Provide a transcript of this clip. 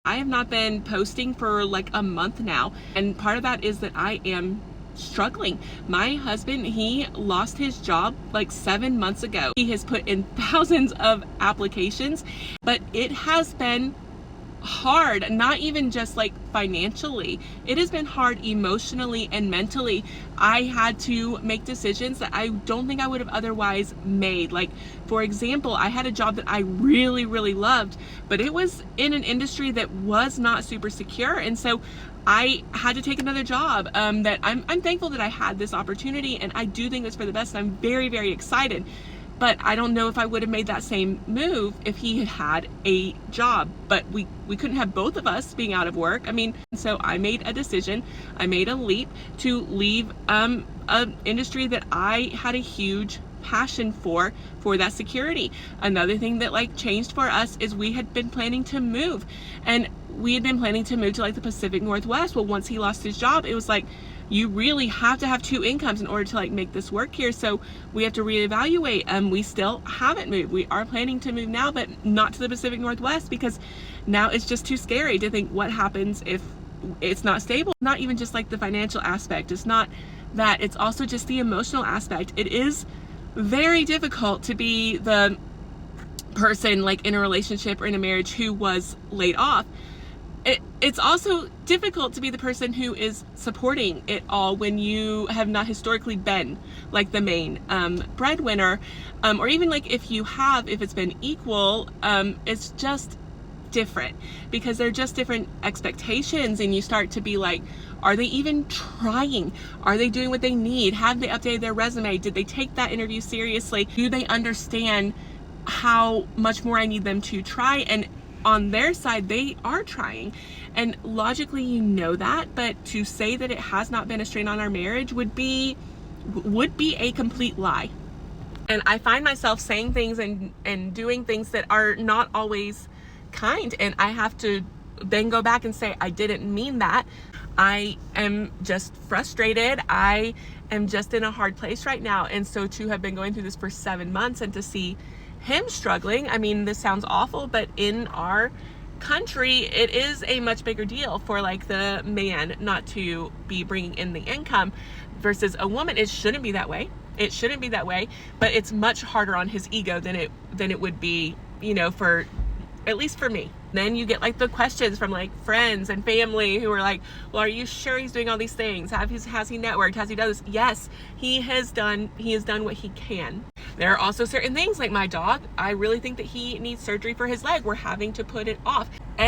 I have not been posting for like a month now, and part of that is that I am struggling. My husband, he lost his job like 7 months ago. He has put in thousands of applications, but it has been hard, not even just like financially. It has been hard emotionally and mentally. I had to make decisions that I don't think I would have otherwise made. Like, for example, I had a job that I really, really loved, but it was in an industry that was not super secure. And so I had to take another job that I'm thankful that I had this opportunity, and I do think it's for the best. I'm very, very excited. But I don't know if I would have made that same move if he had had a job. But we couldn't have both of us being out of work. I mean, so I made a decision. I made a leap to leave an industry that I had a huge passion for that security. Another thing that like changed for us is we had been planning to move. And we had been planning to move to like the Pacific Northwest. Well, once he lost his job, it was like, you really have to have 2 incomes in order to like make this work here. So we have to reevaluate. We still haven't moved. We are planning to move now, but not to the Pacific Northwest, because now it's just too scary to think what happens if it's not stable. Not even just like the financial aspect. It's not that, it's also just the emotional aspect. It is very difficult to be the person like in a relationship or in a marriage who was laid off. It's also difficult to be the person who is supporting it all when you have not historically been like the main breadwinner, or even like if it's been equal, it's just different because they're just different expectations, and you start to be like, are they even trying? Are they doing what they need? Have they updated their resume? Did they take that interview seriously? Do they understand how much more I need them to try? And on their side, they are trying. And logically, you know that, but to say that it has not been a strain on our marriage would be a complete lie. And I find myself saying things and doing things that are not always kind. And I have to then go back and say, I didn't mean that. I am just frustrated. I am just in a hard place right now. And so to have been going through this for 7 months and to see him struggling, I mean, this sounds awful, but in our country, it is a much bigger deal for like the man not to be bringing in the income versus a woman. It shouldn't be that way. It shouldn't be that way, but it's much harder on his ego than it would be, you know, for at least for me. Then you get like the questions from like friends and family who are like, well, are you sure he's doing all these things? Has he networked? Has he done this? Yes, he has done what he can. There are also certain things like my dog. I really think that he needs surgery for his leg. We're having to put it off. And